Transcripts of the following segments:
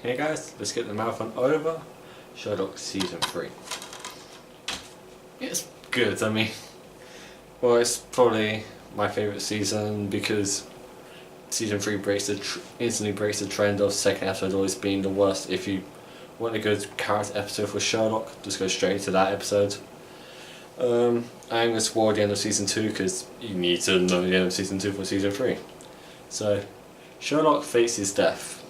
Hey guys, let's get the marathon over. Sherlock season 3. It's good, I mean, well, it's probably my favourite season because season 3 instantly breaks the trend of second episode always being the worst. If you want a good character episode for Sherlock, just go straight to that episode. I'm going to spoil the end of season 2 because you need to know the end of season 2 for season 3. So, Sherlock faces death.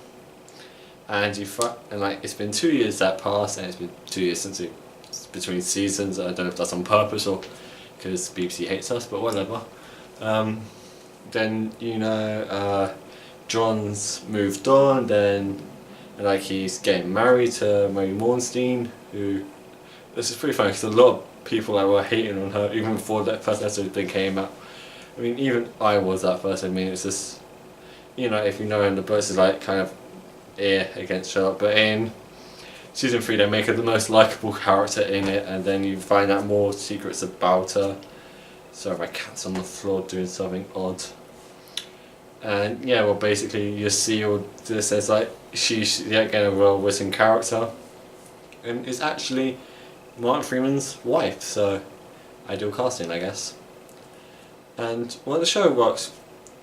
And it's been 2 years that passed, and it's been 2 years since it's between seasons. I don't know if that's on purpose or because BBC hates us, but whatever. Then John's moved on. Then he's getting married to Mary Mornstein, who this is pretty funny because a lot of people were hating on her even before that first episode thing came out. I mean, even I was at first. I mean, it's just if you know him, the boss is kind of against Sherlock, but in season 3 they make her the most likable character in it, and then you find out more secrets about her. Sorry, my cat's on the floor doing something odd. And yeah, well, basically you see all this as she's yet again a well-written character, and it's actually Martin Freeman's wife, so ideal casting, I guess. And when the show works,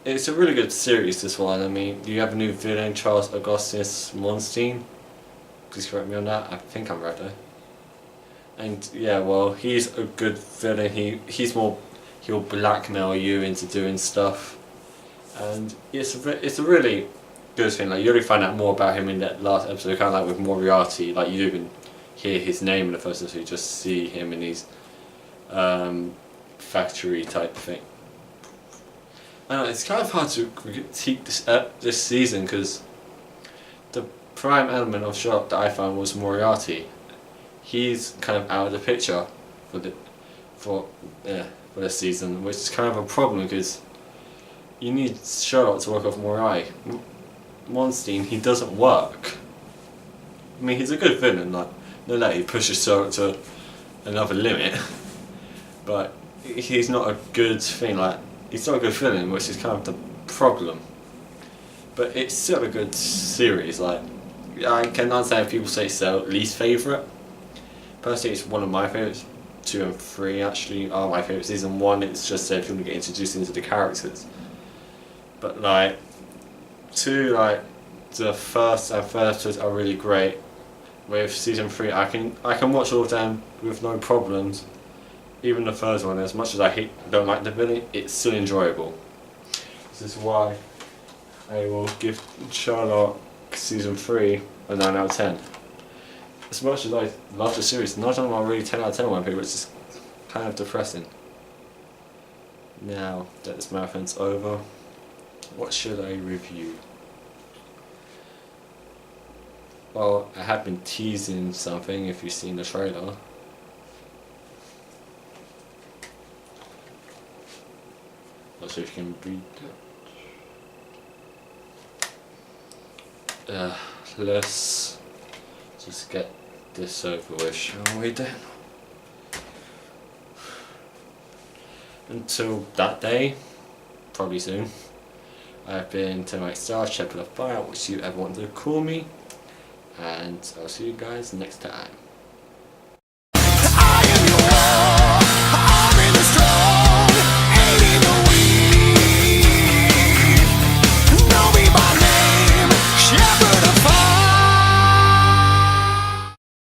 it's a really good series, this one. I mean, you have a new villain, Charles Augustus Monstein. Please correct me on that. I think I'm right though. And yeah, well, he's a good villain. He'll blackmail you into doing stuff, and it's a really good thing. You really find out more about him in that last episode, kind of with Moriarty. You don't even hear his name in the first episode. You just see him in his factory type thing. I know, it's kind of hard to critique this season because the prime element of Sherlock that I found was Moriarty. He's kind of out of the picture for this season, which is kind of a problem because you need Sherlock to work off Moriarty. Monstein, he doesn't work. I mean, he's a good villain. No doubt he pushes Sherlock to another limit, but he's not a good thing. He's not a good villain, which is kind of the problem. But it's still a good series. I can understand if people say so. Least favourite. Personally, it's one of my favourites. 2 and 3 actually are my favourites. Season 1, it's just if you want to get introduced into the characters. But 2, the first and third episodes are really great. With season 3, I can watch all of them with no problems. Even the first one, as much as I don't like the villain, it's still enjoyable. This is why I will give Sherlock season 3 a 9 out of 10. As much as I love the series, none of them are really 10 out of 10 on my favourites. It's just kind of depressing. Now that this marathon's over, what should I review? Well, I have been teasing something if you've seen the trailer. Not sure if you can read that. Let's just get this over with, shall we then? Until that day, probably soon, I've been Tim Star, Shepherd of Fire, which you ever want to call me, and I'll see you guys next time.